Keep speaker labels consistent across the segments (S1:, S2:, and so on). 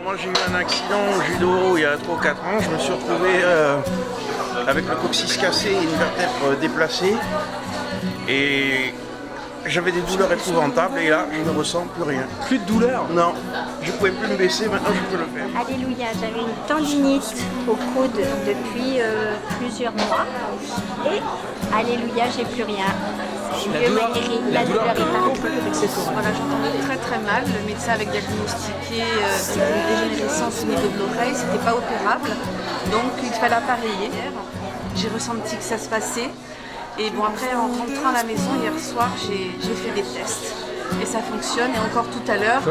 S1: moi j'ai eu un accident au judo il y a 3 ou 4 ans. Je me suis retrouvé avec le coccyx cassé et une vertèbre déplacée. Et j'avais des douleurs épouvantables et là je ne ressens plus rien.
S2: Plus de douleur?
S1: Non, je ne pouvais plus me baisser, maintenant je peux le faire.
S3: Alléluia, j'avais une tendinite au coude depuis plusieurs mois. Et Alléluia, j'ai plus rien. Dieu m'a guéri, la douleur est partie.
S4: Voilà, j'entendais très très mal. Le médecin avait diagnostiqué une dégénérescence au niveau de l'oreille, c'était pas opérable. Donc il fallait appareiller. J'ai ressenti que ça se passait. Et bon, après, en rentrant à la maison hier soir, j'ai fait des tests. Et ça fonctionne. Et encore tout à l'heure,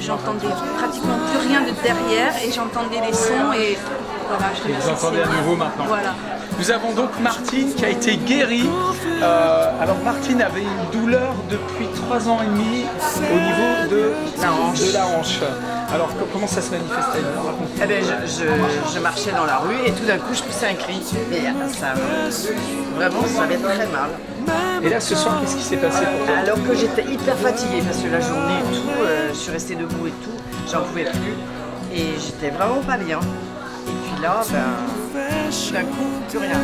S4: j'entendais pratiquement plus rien de derrière et j'entendais les sons. Et voilà, je remercie.
S2: Vous entendez à nouveau maintenant.
S4: Voilà.
S2: Nous avons donc Martine qui a été guérie. Alors Martine avait une douleur depuis 3 ans et demi au niveau de la hanche. Alors comment ça se manifestait?
S5: Eh ben, je marchais dans la rue et tout d'un coup je poussais un cri. Et vraiment ça avait très mal.
S2: Et là ce soir, qu'est-ce qui s'est passé pour toi?
S5: Alors que j'étais hyper fatiguée parce que la journée et tout, je suis restée debout et tout, j'en pouvais plus. Et j'étais vraiment pas bien. Et puis là, tout d'un coup, plus rien.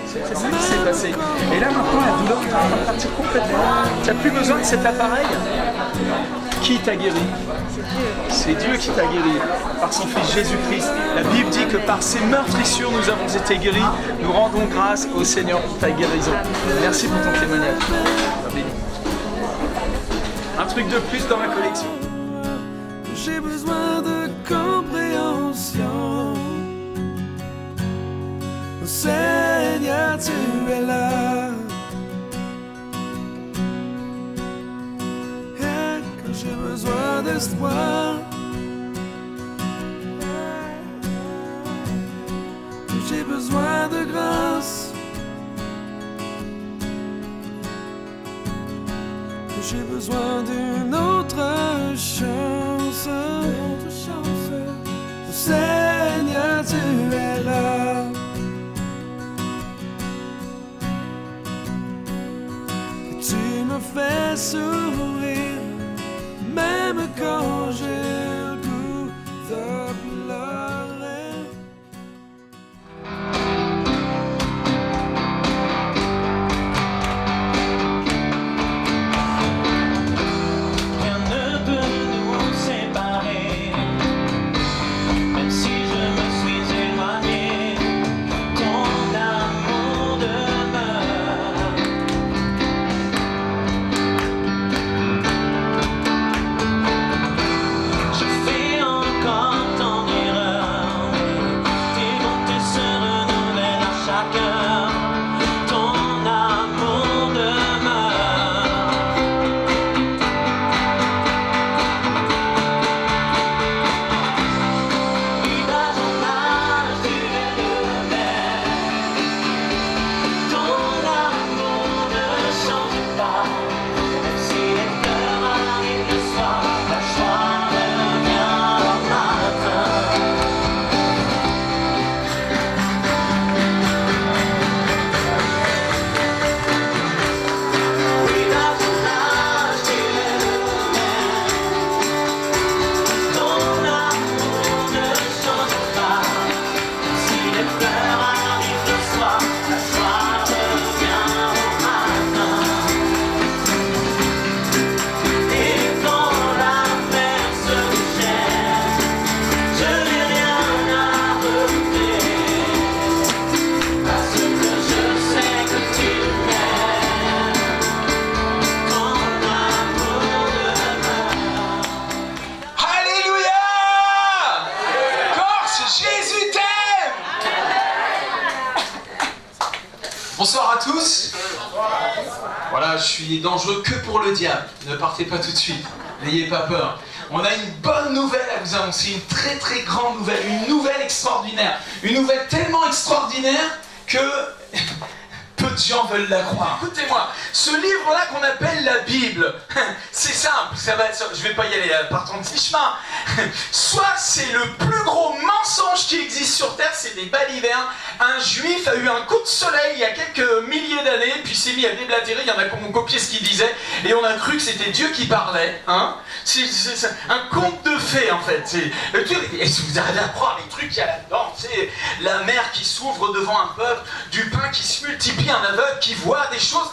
S2: C'est ça qui s'est passé. Et là maintenant la douleur est en train de partir complètement. Tu n'as plus besoin de cet appareil. Qui t'a guéri? C'est Dieu qui t'a guéri par son Fils Jésus-Christ. La Bible dit que par ses meurtrissures nous avons été guéris. Nous rendons grâce au Seigneur pour ta guérison. Merci pour ton témoignage. Un truc de plus dans ma collection.
S6: J'ai besoin de compréhension. Seigneur, tu es là. Et quand j'ai besoin d'espoir, j'ai besoin de grâce, j'ai besoin d'une autre chance. Seigneur, tu es là. Tu me fais sourire, même quand j'ai le goût de pleurer.
S7: Rien ne peut nous séparer, même si je me suis éloigné, ton amour demeure. Je fais encore tant d'erreurs, tes bontés se renouvellent à chaque heure, ton amour demeure. Visage en âge, tu es le même, ton amour ne change pas, même si les pleurs arrivent le soir, la joie revient au matin. Visage en âge, tu es le même, ton amour ne change pas, même si les pleurs arrivent le soir, la joie revient au matin. Et quand la mer se gèle, je n'ai rien à redouter, parce que je sais que tu m'aimes, ton amour demeure.
S2: Alléluia! Corse, Jésus t'aime! Bonsoir à tous. Voilà, je suis dangereux que pour le diable. Ne partez pas tout de suite. N'ayez pas peur. On a une bonne nouvelle à vous annoncer, une très très grande nouvelle, une nouvelle extraordinaire. Une nouvelle tellement extraordinaire que peu de gens veulent la croire. Écoutez-moi, ce livre-là qu'on appelle la Bible, c'est simple, je vais pas y aller par ton petit chemin. Soit c'est le plus gros mensonge qui existe sur Terre, c'est des balivernes. Un juif a eu un coup de soleil il y a quelques milliers d'années, puis s'est mis à déblatérer, il y en a qui ont copié ce qu'il disait, et on a cru que c'était Dieu qui parlait. Hein, c'est un conte de fées en fait. Et si vous arrivez à croire les trucs qu'il y a là-dedans, c'est la mer qui s'ouvre devant un peuple, du pain qui se multiplie, un aveugle qui voit des choses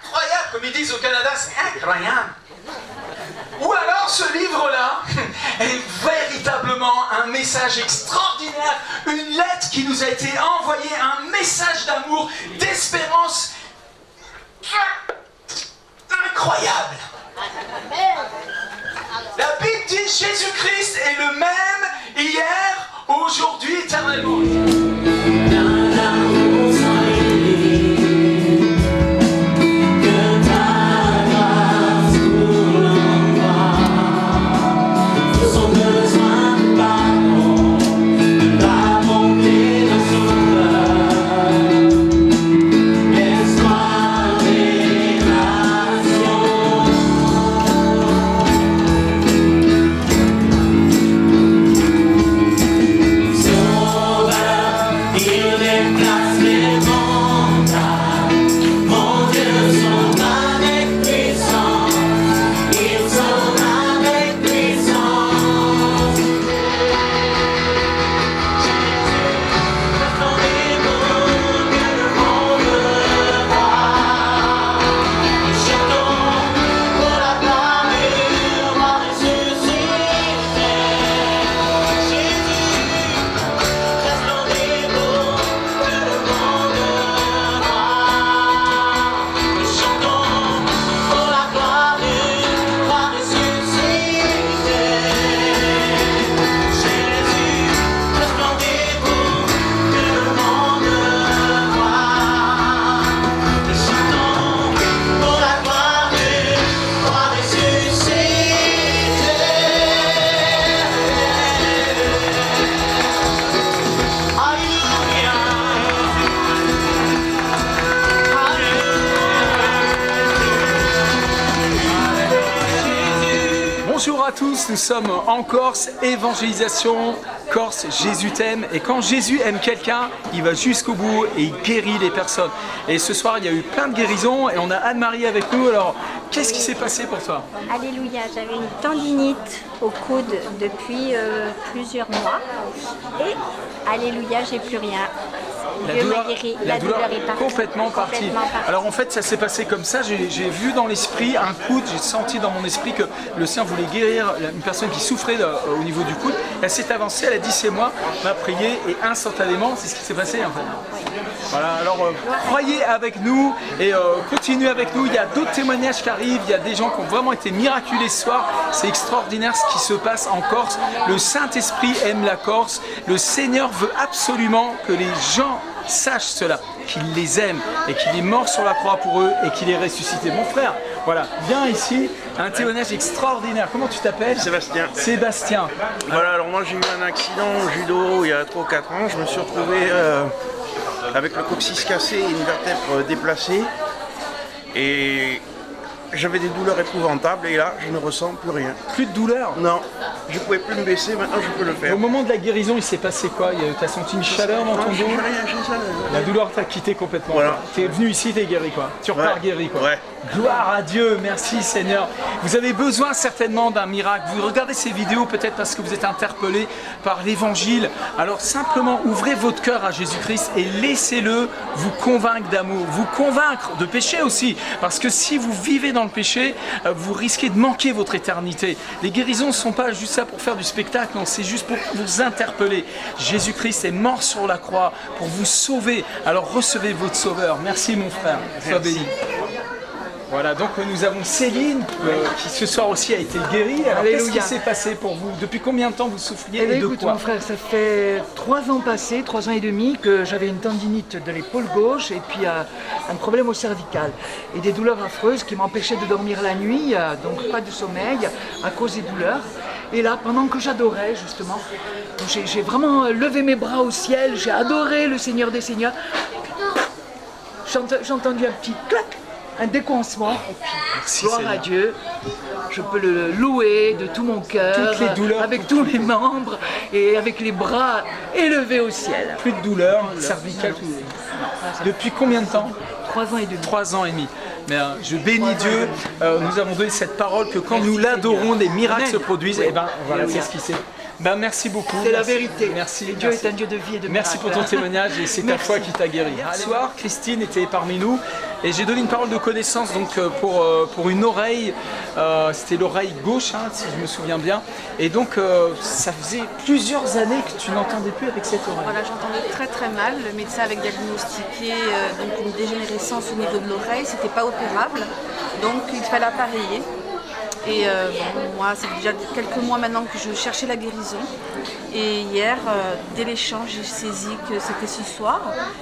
S2: incroyables, comme ils disent au Canada, c'est incroyable. Ou alors ce livre-là est véritablement un message extraordinaire, une lettre qui nous a été envoyée, un message d'amour, d'espérance incroyable. La Bible dit Jésus-Christ est le même hier, aujourd'hui, éternellement. Bonjour à tous, nous sommes en Corse, évangélisation, Corse, Jésus t'aime. Et quand Jésus aime quelqu'un, il va jusqu'au bout et il guérit les personnes. Et ce soir, il y a eu plein de guérisons et on a Anne-Marie avec nous. Alors, qu'est-ce qui s'est passé pour toi?
S3: Alléluia, j'avais une tendinite au coude depuis plusieurs mois. Et Alléluia, j'ai plus rien. Dieu m'a guéri,
S2: la douleur
S3: est partie.
S2: complètement partie. Alors en fait ça s'est passé comme ça, j'ai vu dans l'esprit un coude, j'ai senti dans mon esprit que le Seigneur voulait guérir une personne qui souffrait au niveau du coude. Elle s'est avancée, elle a dit c'est moi, m'a prié et instantanément c'est ce qui s'est passé en fait. Voilà, alors croyez avec nous et continuez avec nous, il y a d'autres témoignages qui arrivent, il y a des gens qui ont vraiment été miraculés ce soir, c'est extraordinaire ce qui se passe en Corse, le Saint-Esprit aime la Corse, le Seigneur veut absolument que les gens sachent cela, qu'il les aime et qu'il est mort sur la croix pour eux et qu'il est ressuscité. Mon frère, voilà, viens ici, un témoignage extraordinaire. Comment tu t'appelles?
S1: Sébastien.
S2: Sébastien.
S1: Voilà, alors moi j'ai eu un accident au judo il y a 3 ou 4 ans, je me suis retrouvé avec le coccyx cassé et une vertèbre déplacée et j'avais des douleurs épouvantables et là je ne ressens plus rien.
S2: Plus de douleur?
S1: Non, je ne pouvais plus me baisser, maintenant je peux le faire.
S2: Au moment de la guérison, il s'est passé quoi? Tu as senti une chaleur dans ton dos? La douleur t'a quitté complètement.
S1: Voilà.
S2: Tu es venu ici, tu es guéri quoi. Tu repars guéri quoi.
S1: Ouais.
S2: Gloire à Dieu, merci Seigneur. Vous avez besoin certainement d'un miracle. Vous regardez ces vidéos peut-être parce que vous êtes interpellé par l'évangile. Alors simplement ouvrez votre cœur à Jésus-Christ et laissez-le vous convaincre d'amour, vous convaincre de péché aussi. Parce que si vous vivez dans le péché, vous risquez de manquer votre éternité. Les guérisons ne sont pas juste ça pour faire du spectacle, non, c'est juste pour vous interpeller. Jésus-Christ est mort sur la croix pour vous sauver. Alors recevez votre sauveur. Merci mon frère. Sois béni. Voilà, donc nous avons Céline qui ce soir aussi a été guérie. Alors qu'est-ce qui s'est passé pour vous? Depuis combien de temps vous souffriez et de
S8: écoute,
S2: quoi?
S8: mon frère, ça fait 3 ans passés, 3 ans et demi que j'avais une tendinite de l'épaule gauche et puis un problème au cervical. Et des douleurs affreuses qui m'empêchaient de dormir la nuit, donc pas de sommeil à cause des douleurs. Et là, pendant que j'adorais justement, j'ai vraiment levé mes bras au ciel, j'ai adoré le Seigneur des Seigneurs. j'ai entendu un petit clac, un décoincement, et puis
S2: Merci,
S8: gloire
S2: Seigneur.
S8: à Dieu, je peux le louer de tout mon cœur,
S2: Toutes les douleurs
S8: avec tous mes membres et avec les bras élevés au ciel.
S2: Plus de douleur, cervicale. Depuis combien de temps?
S8: 3 ans et demi.
S2: 3 ans et demi. Mais je bénis Dieu, nous avons donné cette parole que quand nous l'adorons, des miracles se produisent. Et ben voilà, c'est ce qui s'est. Ben, merci beaucoup.
S8: C'est la
S2: Merci.
S8: vérité.
S2: Merci.
S8: Et Dieu
S2: merci.
S8: est un Dieu de vie et de
S2: Merci pour ton
S8: miracles.
S2: témoignage et c'est ta foi qui t'a guéri. Hier soir, Christine était parmi nous et j'ai donné une parole de connaissance donc pour une oreille, c'était l'oreille gauche hein, si je me souviens bien. Et donc ça faisait plusieurs années que tu n'entendais plus avec cette oreille.
S4: Voilà, j'entendais très très mal. Le médecin avait diagnostiqué donc une dégénérescence au niveau de l'oreille. C'était pas opérable, donc il fallait appareiller. Et bon, moi, c'est déjà quelques mois maintenant que je cherchais la guérison. Et hier, dès l'échange, j'ai saisi que c'était ce soir.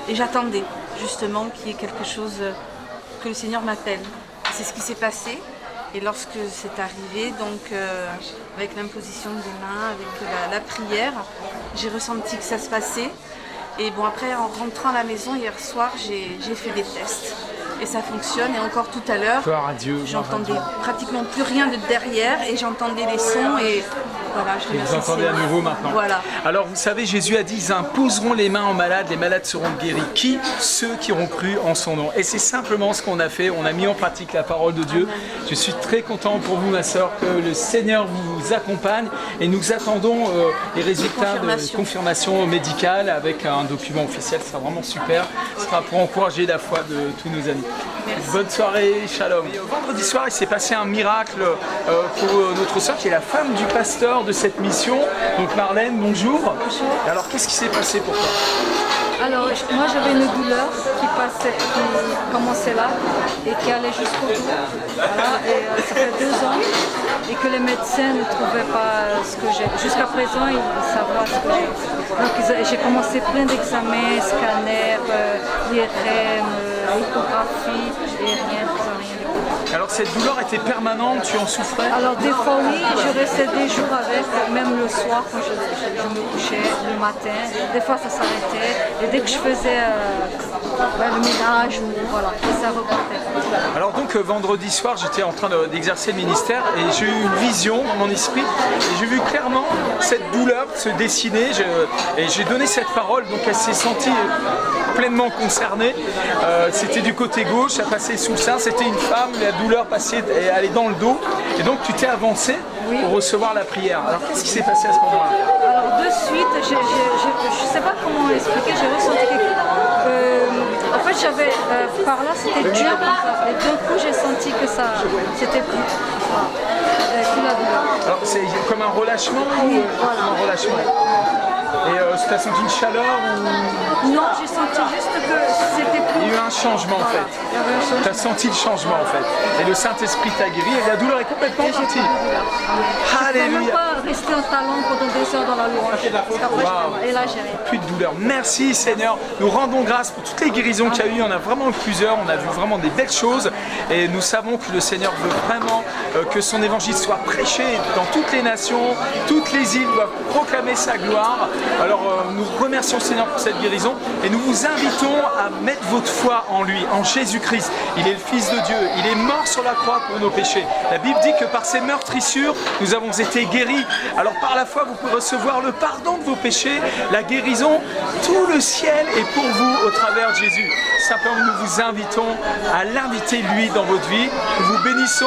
S4: Et j'attendais justement qu'il y ait quelque chose, que le Seigneur m'appelle. C'est ce qui s'est passé. Et lorsque c'est arrivé, donc avec l'imposition des mains, avec la prière, j'ai ressenti que ça se passait. Et bon, après, en rentrant à la maison hier soir, j'ai fait des tests. Et ça fonctionne. Et encore tout à l'heure,
S2: Gloire à Dieu.
S4: j'entendais pratiquement plus rien de derrière et j'entendais les sons et voilà, je
S2: Et
S4: remercie
S2: vous entendez
S4: le
S2: à
S4: Seigneur.
S2: nouveau maintenant.
S4: Voilà.
S2: Alors vous savez, Jésus a dit, ils imposeront les mains aux malades, les malades seront guéris. Qui? Ceux qui auront cru en son nom. Et c'est simplement ce qu'on a fait, on a mis en pratique la parole de Dieu. Je suis très content pour vous, ma sœur, que le Seigneur vous accompagne et nous attendons les résultats de confirmation médicale avec un document officiel, ce sera vraiment super. Ce sera pour encourager la foi de tous nos amis.
S4: Merci.
S2: Bonne soirée, shalom. Et vendredi soir, il s'est passé un miracle pour notre sœur qui est la femme du pasteur de cette mission. Donc Marlène, bonjour.
S3: Bonjour.
S2: Et alors, qu'est-ce qui s'est passé pour toi?
S3: Alors, moi j'avais une douleur qui commençait là et qui allait jusqu'au bout. Voilà, et ça fait 2 ans et que les médecins ne trouvaient pas ce que j'ai. Jusqu'à présent, ils savaient ce que j'ai. Donc j'ai commencé plein d'examens, scanners, IRM, échographie et rien.
S2: Alors, cette douleur était permanente, tu en souffrais?
S3: Alors des fois oui, je restais des jours avec, même le soir quand je me couchais, le matin, des fois ça s'arrêtait et dès que je faisais le ménage, voilà, et ça repartait.
S2: Alors donc vendredi soir, j'étais en train d'exercer le ministère et j'ai eu une vision dans mon esprit et j'ai vu clairement cette douleur se dessiner et j'ai donné cette parole, donc elle s'est sentie pleinement concernée. C'était du côté gauche, ça passait sous le sein, c'était une femme, la douleur passait et allait dans le dos et donc tu t'es avancé pour recevoir la prière. Alors qu'est-ce qui s'est passé à ce moment-là?
S3: Alors de suite, je ne sais pas comment expliquer, j'ai ressenti quelque chose. En fait j'avais, par là c'était dur comme ça, et d'un coup j'ai senti que ça, c'était plus, plus la douleur.
S2: Alors c'est comme un relâchement ou
S3: voilà.
S2: un relâchement? Et tu as senti une chaleur ou...
S3: Non, j'ai senti juste que c'était plus...
S2: Il y a eu un changement en
S3: Voilà,
S2: fait.
S3: il y avait un changement.
S2: Tu as senti le changement en fait. Et le Saint-Esprit t'a guéri et la douleur est complètement
S3: Et j'ai
S2: partie.
S3: plus de douleur. Je ne peux même
S2: Alléluia.
S3: pas rester en talon pendant 2 heures dans la louange. Parce qu'après,
S2: Wow.
S3: et là, j'ai rien.
S2: Plus de douleur. Merci Seigneur. Nous rendons grâce pour toutes les guérisons qu'il y a eu. On a vraiment eu plusieurs. On a vu vraiment des belles choses. Et nous savons que le Seigneur veut vraiment que son évangile soit prêché dans toutes les nations. Toutes les îles doivent proclamer sa gloire. Alors nous remercions le Seigneur pour cette guérison. Et nous vous invitons à mettre votre foi en lui, en Jésus-Christ. Il est le Fils de Dieu. Il est mort sur la croix pour nos péchés. La Bible dit que par ses meurtrissures, nous avons été guéris. Alors par la foi, vous pouvez recevoir le pardon de vos péchés, la guérison. Tout le ciel est pour vous au travers de Jésus. Simplement, nous vous invitons à l'inviter lui dans votre vie. Nous vous bénissons.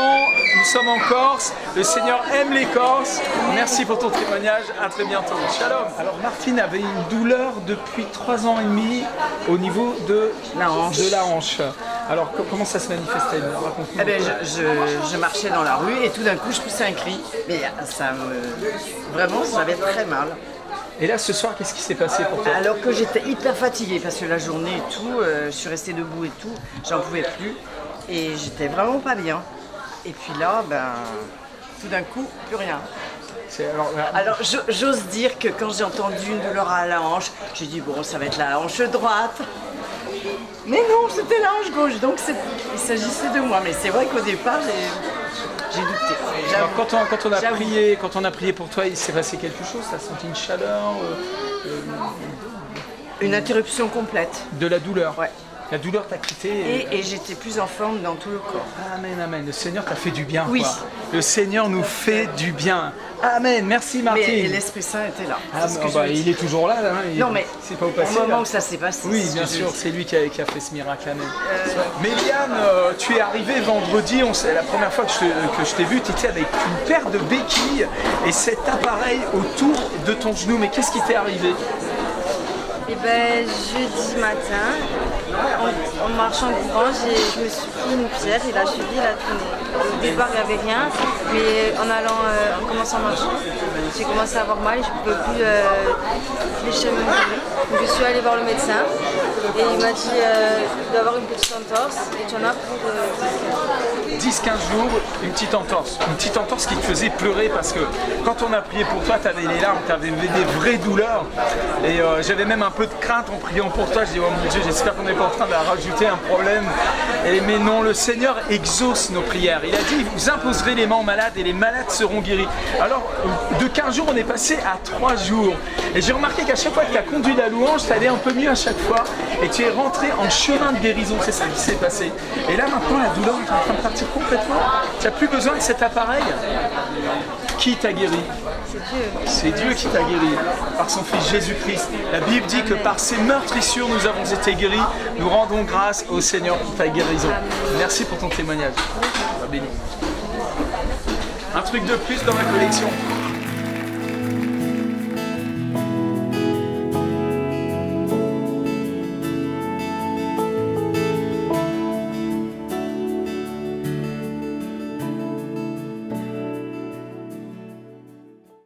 S2: Nous sommes en Corse. Le Seigneur aime les Corses. Merci pour ton témoignage. À très bientôt. Shalom. Alors Martine avait une douleur depuis 3 ans et demi au niveau de
S5: La hanche.
S2: la hanche. Alors comment ça se manifestait? Raconte-nous.
S5: Eh ben, je marchais dans la rue et tout d'un coup je poussais un cri. Mais vraiment, j'avais très mal.
S2: Et là ce soir, qu'est-ce qui s'est passé pour toi?
S5: Alors que j'étais hyper fatiguée parce que la journée et tout, je suis restée debout et tout, j'en pouvais plus. Et j'étais vraiment pas bien. Et puis là, tout d'un coup, plus rien. Alors j'ose dire que quand j'ai entendu une douleur à la hanche, j'ai dit bon, ça va être la hanche droite. Mais non, c'était la hanche gauche, donc il s'agissait de moi. Mais c'est vrai qu'au départ, j'ai douté.
S2: Alors, quand on a prié pour toi, il s'est passé quelque chose? Tu as senti une chaleur?
S5: Une interruption complète.
S2: De la douleur?
S5: Ouais.
S2: La douleur t'a quitté.
S5: Et j'étais plus en forme dans tout le corps.
S2: Amen, amen. Le Seigneur t'a fait du bien.
S5: Oui.
S2: Quoi. Le Seigneur nous fait du bien. Amen. Merci Martine.
S5: Mais l'Esprit Saint était là.
S2: Ah,
S5: C'est ce que je
S2: bah,
S5: veux dire.
S2: il est toujours là. Hein.
S5: Non, mais
S2: c'est pas au passé.
S5: au moment
S2: là.
S5: où ça s'est passé.
S2: Oui,
S5: c'est ce
S2: bien
S5: que je veux
S2: sûr,
S5: dire.
S2: c'est lui qui a fait ce miracle. Amen. Mais Liane, tu es arrivée vendredi. C'est la première fois que je t'ai vu. Tu étais avec une paire de béquilles et cet appareil autour de ton genou. Mais qu'est-ce qui t'est arrivé?
S9: Et ben jeudi matin, en marchant en courant, je me suis pris une pierre et la cheville a tourné. Au départ il n'y avait rien, mais en commençant à marcher, j'ai commencé à avoir mal et je ne pouvais plus fléchir mon genou. Donc je suis allée voir le médecin et il m'a dit d'avoir une petite entorse et tu en as pour
S2: 10-15 jours, une petite entorse. Une petite entorse qui te faisait pleurer parce que quand on a prié pour toi, tu avais les larmes, tu avais des vraies douleurs. Et j'avais même un peu de crainte en priant pour toi. Je dis, oh mon Dieu, j'espère qu'on n'est pas en train de rajouter un problème. Mais non, le Seigneur exauce nos prières. Il a dit, vous imposerez les mains aux malades et les malades seront guéris. Alors, de 15 jours, on est passé à 3 jours. Et j'ai remarqué qu'à chaque fois que tu as conduit la louange, tu allais un peu mieux à chaque fois. Et tu es rentré en chemin de guérison. C'est ça qui s'est passé. Et là, maintenant, la douleur est en train de partir complètement. Tu n'as plus besoin de cet appareil. Qui t'a guéri?
S9: C'est Dieu.
S2: C'est Dieu qui t'a guéri par son Fils Jésus-Christ. La Bible dit que par ses meurtrissures nous avons été guéris. Nous rendons grâce au Seigneur pour ta guérison. Merci pour ton témoignage. Sois béni. Un truc de plus dans ma collection.